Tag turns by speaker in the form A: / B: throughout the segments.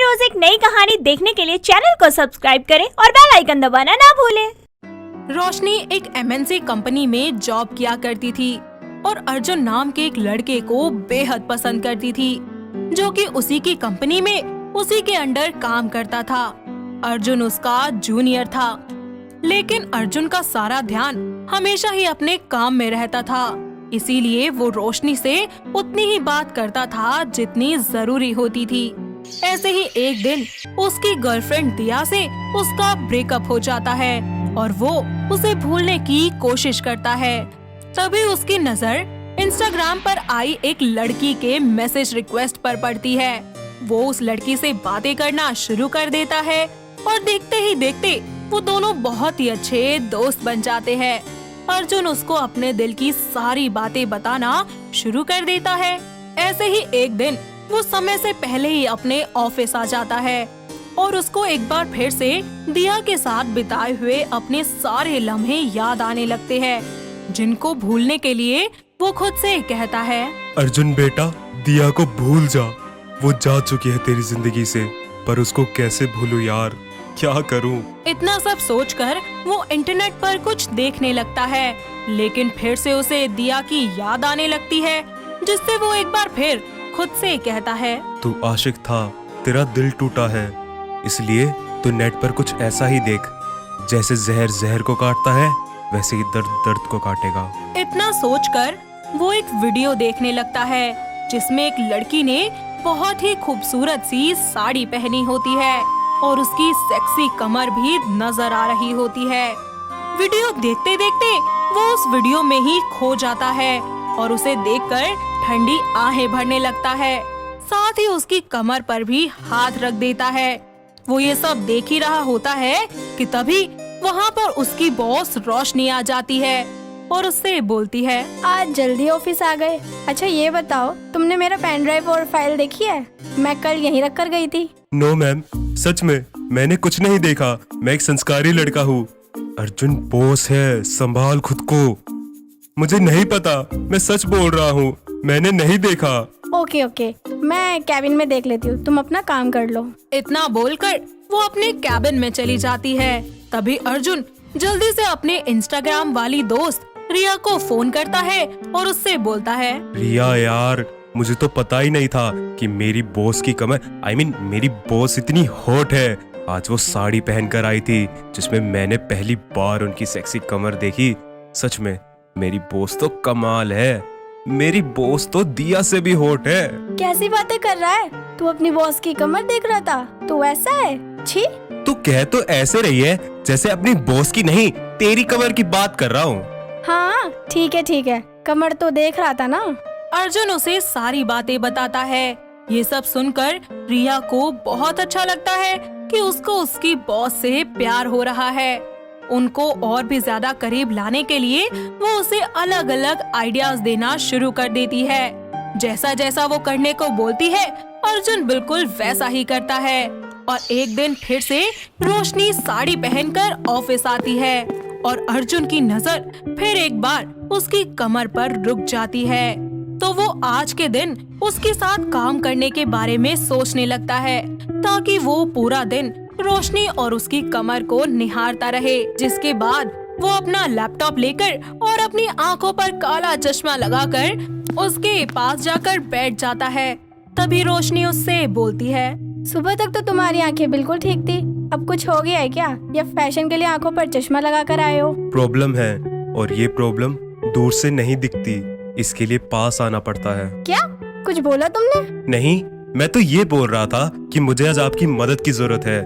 A: रोज एक नई कहानी देखने के लिए चैनल को सब्सक्राइब करें और बेल आइकन दबाना ना भूलें।
B: रोशनी एक MNC कंपनी में जॉब किया करती थी और अर्जुन नाम के एक लड़के को बेहद पसंद करती थी, जो कि उसी की कंपनी में उसी के अंडर काम करता था। अर्जुन उसका जूनियर था, लेकिन अर्जुन का सारा ध्यान हमेशा ही अपने काम में रहता था, इसीलिए वो रोशनी से उतनी ही बात करता था जितनी जरूरी होती थी। ऐसे ही एक दिन उसकी गर्लफ्रेंड दिया से उसका ब्रेकअप हो जाता है और वो उसे भूलने की कोशिश करता है। तभी उसकी नजर इंस्टाग्राम पर आई एक लड़की के मैसेज रिक्वेस्ट पर पड़ती है। वो उस लड़की से बातें करना शुरू कर देता है और देखते ही देखते वो दोनों बहुत ही अच्छे दोस्त बन जाते हैं। अर्जुन उसको अपने दिल की सारी बातें बताना शुरू कर देता है। ऐसे ही एक दिन वो समय से पहले ही अपने ऑफिस आ जाता है और उसको एक बार फिर से दिया के साथ बिताए हुए अपने सारे लम्हे याद आने लगते हैं, जिनको भूलने के लिए वो खुद से कहता है,
C: अर्जुन बेटा, दिया को भूल जा। वो जा चुकी है तेरी जिंदगी से, पर उसको कैसे भूलूं यार, क्या करूं?
B: इतना सब सोचकर वो इंटरनेट पर कुछ देखने लगता है, लेकिन फिर से उसे दिया की याद आने लगती है, जिससे वो एक बार फिर खुद से कहता है,
C: तू आशिक था, तेरा दिल टूटा है, इसलिए तू नेट पर कुछ ऐसा ही देख, जैसे जहर जहर को काटता है वैसे ही दर्द दर्द को काटेगा।
B: इतना सोचकर वो एक वीडियो देखने लगता है, जिसमें एक लड़की ने बहुत ही खूबसूरत सी साड़ी पहनी होती है और उसकी सेक्सी कमर भी नजर आ रही होती है। वीडियो देखते देखते वो उस वीडियो में ही खो जाता है और उसे देखकर ठंडी आहें भरने लगता है। साथ ही उसकी कमर पर भी हाथ रख देता है। वो ये सब देख ही रहा होता है कि तभी वहाँ पर उसकी बॉस रोशनी आ जाती है और उससे बोलती है,
D: आज जल्दी ऑफिस आ गए। अच्छा ये बताओ, तुमने मेरा पेन ड्राइव और फाइल देखी है? मैं कल यहीं रख कर गई थी।
C: नो मैम, सच में मैंने कुछ नहीं देखा। मैं एक संस्कारी लड़का हूँ। अर्जुन बॉस है, संभाल खुद को। मुझे नहीं पता, मैं सच बोल रहा हूँ, मैंने नहीं देखा।
D: ओके, मैं कैबिन में देख लेती हूँ, तुम अपना काम कर लो।
B: इतना बोलकर वो अपने कैबिन में चली जाती है। तभी अर्जुन जल्दी से अपने इंस्टाग्राम वाली दोस्त रिया को फोन करता है और उससे बोलता है,
C: रिया यार, मुझे तो पता ही नहीं था कि मेरी बॉस की कमर मेरी बॉस इतनी हॉट है। आज वो साड़ी पहनकर आई थी जिसमें मैंने पहली बार उनकी सेक्सी कमर देखी। सच में मेरी बॉस तो कमाल है। मेरी बॉस तो दिया से भी हॉट है।
D: कैसी बातें कर रहा है तू? अपनी बॉस की कमर देख रहा था? तू ऐसा है? छी।
C: तू कह तो ऐसे रही है जैसे अपनी बॉस की नहीं, तेरी कमर की बात कर रहा हूँ।
D: हाँ ठीक है, कमर तो देख रहा था ना।
B: अर्जुन उसे सारी बातें बताता है। ये सब सुनकर रिया को बहुत अच्छा लगता है कि उसको उसकी बॉस से प्यार हो रहा है। उनको और भी ज्यादा करीब लाने के लिए वो उसे अलग अलग आइडियाज देना शुरू कर देती है। जैसा जैसा वो करने को बोलती है, अर्जुन बिल्कुल वैसा ही करता है। और एक दिन फिर से रोशनी साड़ी पहनकर ऑफिस आती है और अर्जुन की नजर फिर एक बार उसकी कमर पर रुक जाती है। तो वो आज के दिन उसके साथ काम करने के बारे में सोचने लगता है, ताकि वो पूरा दिन रोशनी और उसकी कमर को निहारता रहे। जिसके बाद वो अपना लैपटॉप लेकर और अपनी आंखों पर काला चश्मा लगाकर उसके पास जाकर बैठ जाता है। तभी रोशनी उससे बोलती है,
D: सुबह तक तो तुम्हारी आंखें बिल्कुल ठीक थी, अब कुछ हो गया है क्या? या फैशन के लिए आंखों पर चश्मा लगा कर आए हो?
C: प्रॉब्लम है, और ये प्रॉब्लम दूर से नहीं दिखती, इसके लिए पास आना पड़ता है।
D: क्या कुछ बोला तुमने?
C: नहीं, मैं तो ये बोल रहा था कि मुझे आज आपकी मदद की जरूरत है।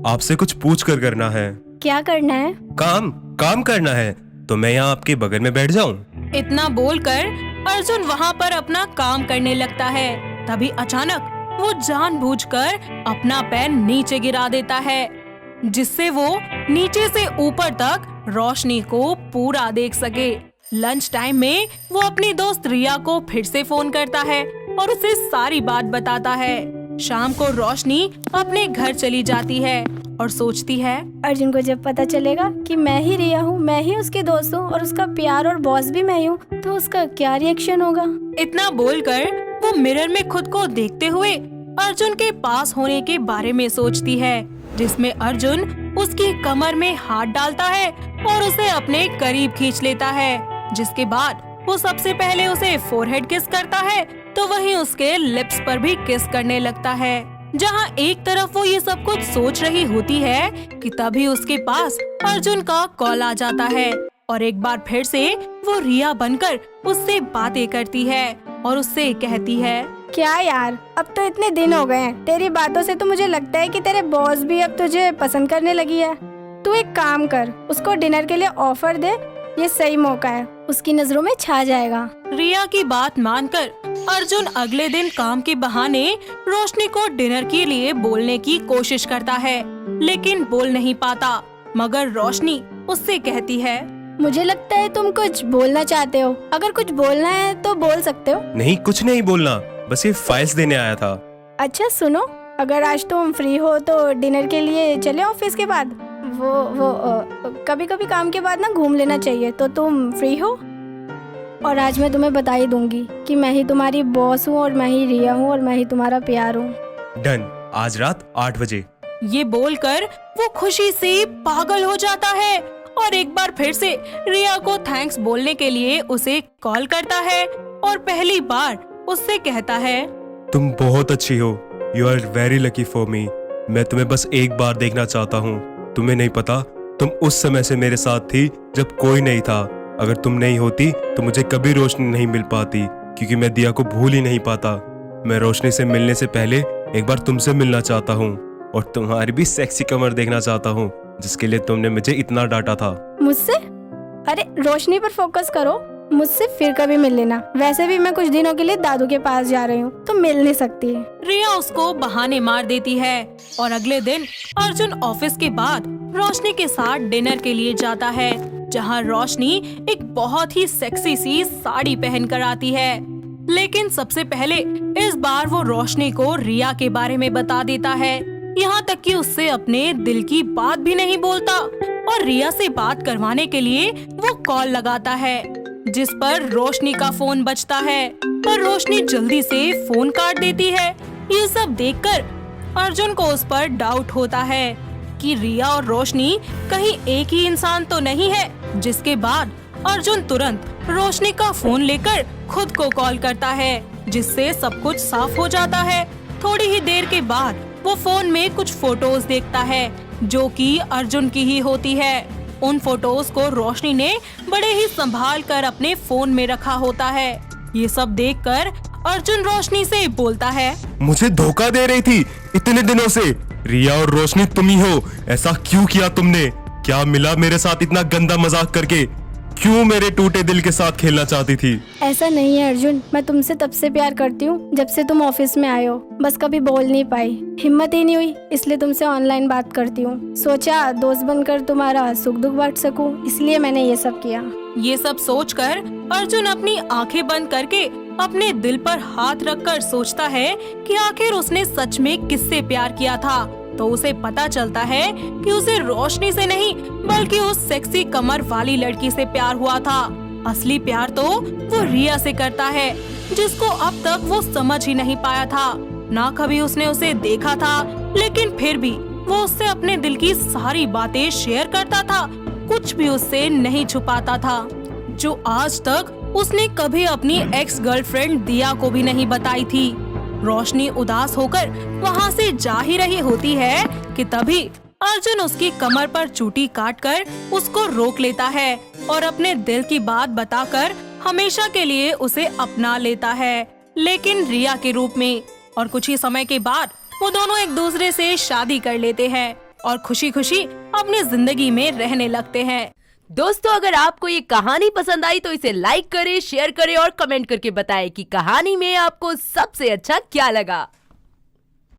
C: आपसे कुछ पूछ कर करना है।
D: क्या करना है?
C: काम करना है, तो मैं यहाँ आपके बगल में बैठ जाऊँ?
B: इतना बोलकर अर्जुन वहाँ पर अपना काम करने लगता है। तभी अचानक वो जानबूझकर अपना पेन नीचे गिरा देता है, जिससे वो नीचे से ऊपर तक रोशनी को पूरा देख सके। लंच टाइम में वो अपनी दोस्त रिया को फिर से फोन करता है और उसे सारी बात बताता है। शाम को रोशनी अपने घर चली जाती है और सोचती है,
D: अर्जुन को जब पता चलेगा कि मैं ही रिया हूँ, मैं ही उसके दोस्त हूँ और उसका प्यार और बॉस भी मैं हूँ, तो उसका क्या रिएक्शन होगा।
B: इतना बोलकर वो मिरर में खुद को देखते हुए अर्जुन के पास होने के बारे में सोचती है, जिसमें अर्जुन उसकी कमर में हाथ डालता है और उसे अपने करीब खींच लेता है। जिसके बाद वो सबसे पहले उसे फोरहेड किस करता है, तो वहीं उसके लिप्स पर भी किस करने लगता है। जहाँ एक तरफ वो ये सब कुछ सोच रही होती है कि तभी उसके पास अर्जुन का कॉल आ जाता है और एक बार फिर से वो रिया बनकर उससे बातें करती है और उससे कहती है,
D: क्या यार, अब तो इतने दिन हो गए हैं, तेरी बातों से तो मुझे लगता है कि तेरे बॉस भी अब तुझे पसंद करने लगी है। तू एक काम कर, उसको डिनर के लिए ऑफर दे, ये सही मौका है, उसकी नजरों में छा जाएगा।
B: रिया की बात मानकर अर्जुन अगले दिन काम के बहाने रोशनी को डिनर के लिए बोलने की कोशिश करता है, लेकिन बोल नहीं पाता। मगर रोशनी उससे कहती है,
D: मुझे लगता है तुम कुछ बोलना चाहते हो, अगर कुछ बोलना है तो बोल सकते हो।
C: नहीं, कुछ नहीं बोलना, बस ये फाइल्स देने आया था।
D: अच्छा सुनो, अगर आज तुम फ्री हो तो डिनर के लिए चले ऑफिस के बाद। कभी कभी काम के बाद ना घूम लेना चाहिए, तो तुम फ्री हो? और आज मैं तुम्हें बता ही दूंगी कि मैं ही तुम्हारी बॉस हूँ और मैं ही रिया हूँ और मैं ही तुम्हारा प्यार हूँ।
C: डन, आज रात 8 बजे।
B: ये बोलकर वो खुशी से पागल हो जाता है और एक बार फिर से रिया को थैंक्स बोलने के लिए उसे कॉल करता है और पहली बार उससे कहता है,
C: तुम बहुत अच्छी हो, you are very lucky for me. मैं तुम्हें बस एक बार देखना चाहता हूँ। तुम्हें नहीं पता, तुम उस समय से मेरे साथ थी जब कोई नहीं था। अगर तुम नहीं होती तो मुझे कभी रोशनी नहीं मिल पाती, क्योंकि मैं दिया को भूल ही नहीं पाता। मैं रोशनी से मिलने से पहले एक बार तुमसे मिलना चाहता हूँ और तुम्हारी भी सेक्सी कमर देखना चाहता हूँ, जिसके लिए तुमने मुझे इतना डांटा था।
D: मुझसे? अरे रोशनी पर फोकस करो, मुझसे फिर कभी मिल लेना। वैसे भी मैं कुछ दिनों के लिए दादू के पास जा रही हूँ, तो मिल नहीं सकती है।
B: रिया उसको बहाने मार देती है और अगले दिन अर्जुन ऑफिस के बाद रोशनी के साथ डिनर के लिए जाता है, जहाँ रोशनी एक बहुत ही सेक्सी सी साड़ी पहन कर आती है। लेकिन सबसे पहले इस बार वो रोशनी को रिया के बारे में बता देता है, यहाँ तक कि उससे अपने दिल की बात भी नहीं बोलता और रिया से बात करवाने के लिए वो कॉल लगाता है, जिस पर रोशनी का फोन बजता है, पर रोशनी जल्दी से फोन काट देती है। ये सब देखकर अर्जुन को उस पर डाउट होता है कि रिया और रोशनी कहीं एक ही इंसान तो नहीं है। जिसके बाद अर्जुन तुरंत रोशनी का फोन लेकर खुद को कॉल करता है, जिससे सब कुछ साफ हो जाता है। थोड़ी ही देर के बाद वो फोन में कुछ फोटोज देखता है, जो कि अर्जुन की ही होती है। उन फोटोज को रोशनी ने बड़े ही संभाल कर अपने फोन में रखा होता है। ये सब देखकर अर्जुन रोशनी से बोलता है,
C: मुझे धोखा दे रही थी इतने दिनों से। रिया और रोशनी तुम ही हो। ऐसा क्यों किया तुमने? क्या मिला मेरे साथ इतना गंदा मजाक करके? क्यों मेरे टूटे दिल के साथ खेलना चाहती थी?
D: ऐसा नहीं है अर्जुन, मैं तुमसे तब से प्यार करती हूँ जब से तुम ऑफिस में आए हो। बस कभी बोल नहीं पाई, हिम्मत ही नहीं हुई, इसलिए तुमसे ऑनलाइन बात करती हूँ। सोचा दोस्त बनकर तुम्हारा सुख दुख बांट सकूं, इसलिए मैंने ये सब किया।
B: ये सब सोचकर अर्जुन अपनी आंखें बंद करके अपने दिल पर हाथ रखकर सोचता है कि आखिर उसने सच में किससे प्यार किया था। तो उसे पता चलता है कि उसे रोशनी से नहीं बल्कि उस सेक्सी कमर वाली लड़की से प्यार हुआ था। असली प्यार तो वो रिया से करता है, जिसको अब तक वो समझ ही नहीं पाया था। ना कभी उसने उसे देखा था, लेकिन फिर भी वो उससे अपने दिल की सारी बातें शेयर करता था, कुछ भी उससे नहीं छुपाता था, जो आज तक उसने कभी अपनी एक्स गर्लफ्रेंड दिया को भी नहीं बताई थी। रोशनी उदास होकर वहाँ से जा ही रही होती है कि तभी अर्जुन उसकी कमर पर चूटी काटकर उसको रोक लेता है और अपने दिल की बात बताकर हमेशा के लिए उसे अपना लेता है, लेकिन रिया के रूप में। और कुछ ही समय के बाद वो दोनों एक दूसरे से शादी कर लेते हैं और खुशी खुशी अपनी जिंदगी में रहने लगते हैं।
E: दोस्तों, अगर आपको ये कहानी पसंद आई तो इसे लाइक करें, शेयर करें और कमेंट करके बताएं कि कहानी में आपको सबसे अच्छा क्या लगा।